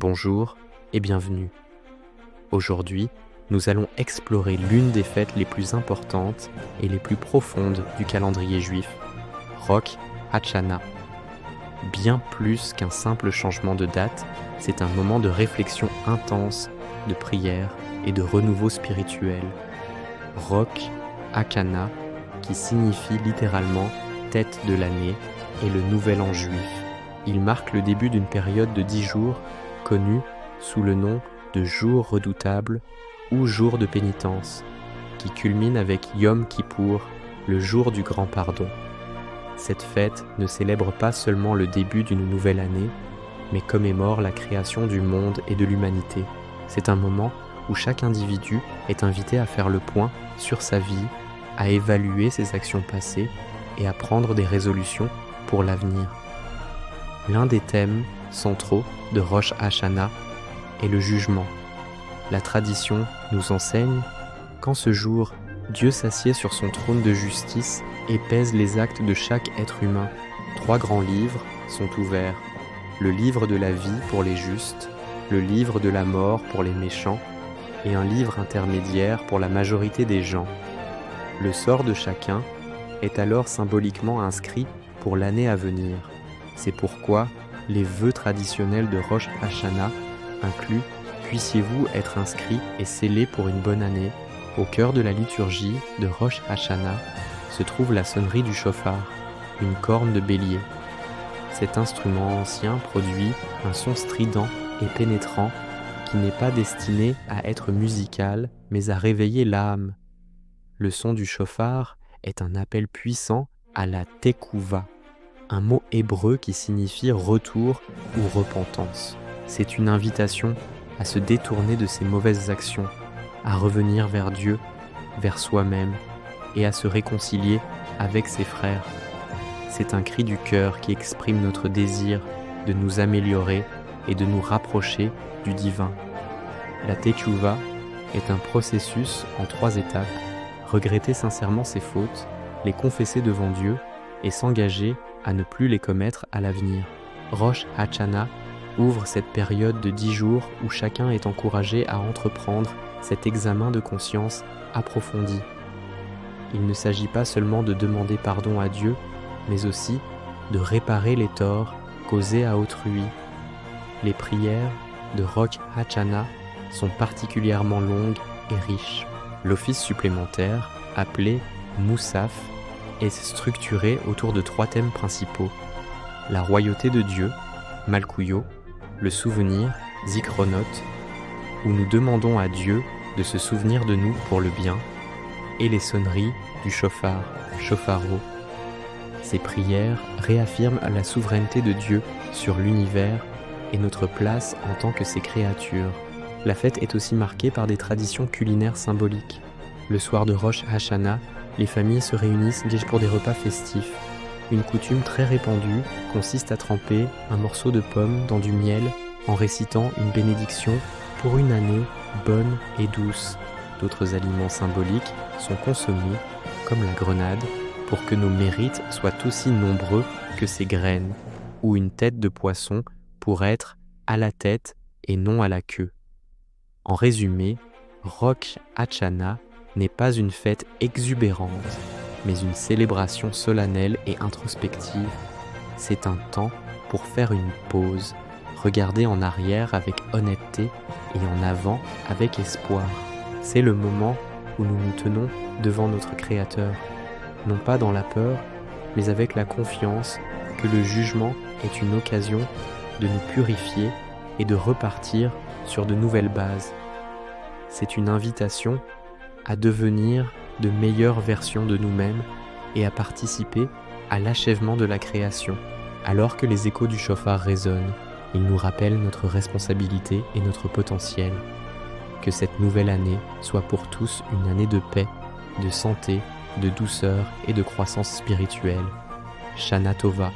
Bonjour et bienvenue. Aujourd'hui, nous allons explorer l'une des fêtes les plus importantes et les plus profondes du calendrier juif, Rosh Hashanah. Bien plus qu'un simple changement de date, c'est un moment de réflexion intense, de prière et de renouveau spirituel. Rosh Hashanah, qui signifie littéralement tête de l'année, et le nouvel an juif. Il marque le début d'une période de 10 jours, connue sous le nom de jour redoutable ou jour de pénitence, qui culmine avec Yom Kippour, le jour du grand pardon. Cette fête ne célèbre pas seulement le début d'une nouvelle année, mais commémore la création du monde et de l'humanité. C'est un moment où chaque individu est invité à faire le point sur sa vie, à évaluer ses actions passées et à prendre des résolutions pour l'avenir. L'un des thèmes centraux de Rosh Hashanah est le jugement. La tradition nous enseigne qu'en ce jour, Dieu s'assied sur son trône de justice et pèse les actes de chaque être humain. 3 grands livres sont ouverts. Le livre de la vie pour les justes, le livre de la mort pour les méchants et un livre intermédiaire pour la majorité des gens. Le sort de chacun est alors symboliquement inscrit pour l'année à venir. C'est pourquoi les vœux traditionnels de Rosh Hashanah incluent « Puissiez-vous être inscrits et scellés pour une bonne année ». Au cœur de la liturgie de Rosh Hashanah se trouve la sonnerie du shofar, une corne de bélier. Cet instrument ancien produit un son strident et pénétrant qui n'est pas destiné à être musical, mais à réveiller l'âme. Le son du shofar est un appel puissant à la tekouva, un mot hébreu qui signifie retour ou repentance. C'est une invitation à se détourner de ses mauvaises actions, à revenir vers Dieu, vers soi-même et à se réconcilier avec ses frères. C'est un cri du cœur qui exprime notre désir de nous améliorer et de nous rapprocher du divin. La Teshuvah est un processus en 3 étapes. Regretter sincèrement ses fautes, les confesser devant Dieu et s'engager à ne plus les commettre à l'avenir. Rosh Hashanah ouvre cette période de 10 jours où chacun est encouragé à entreprendre cet examen de conscience approfondi. Il ne s'agit pas seulement de demander pardon à Dieu, mais aussi de réparer les torts causés à autrui. Les prières de Rosh Hashanah sont particulièrement longues et riches. L'office supplémentaire, appelé Moussaf, est structuré autour de 3 thèmes principaux. La royauté de Dieu, Malkuyo, le souvenir, Zikronot, où nous demandons à Dieu de se souvenir de nous pour le bien, et les sonneries du shofar, Shofaro. Ces prières réaffirment la souveraineté de Dieu sur l'univers et notre place en tant que ses créatures. La fête est aussi marquée par des traditions culinaires symboliques. Le soir de Rosh Hashanah, les familles se réunissent pour des repas festifs. Une coutume très répandue consiste à tremper un morceau de pomme dans du miel en récitant une bénédiction pour une année bonne et douce. D'autres aliments symboliques sont consommés, comme la grenade, pour que nos mérites soient aussi nombreux que ces graines, ou une tête de poisson pour être à la tête et non à la queue. En résumé, Rosh Hashanah n'est pas une fête exubérante, mais une célébration solennelle et introspective. C'est un temps pour faire une pause, regarder en arrière avec honnêteté et en avant avec espoir. C'est le moment où nous nous tenons devant notre Créateur, non pas dans la peur, mais avec la confiance que le jugement est une occasion de nous purifier et de repartir sur de nouvelles bases. C'est une invitation à devenir de meilleures versions de nous-mêmes et à participer à l'achèvement de la création. Alors que les échos du shofar résonnent, ils nous rappellent notre responsabilité et notre potentiel. Que cette nouvelle année soit pour tous une année de paix, de santé, de douceur et de croissance spirituelle. Shana Tova.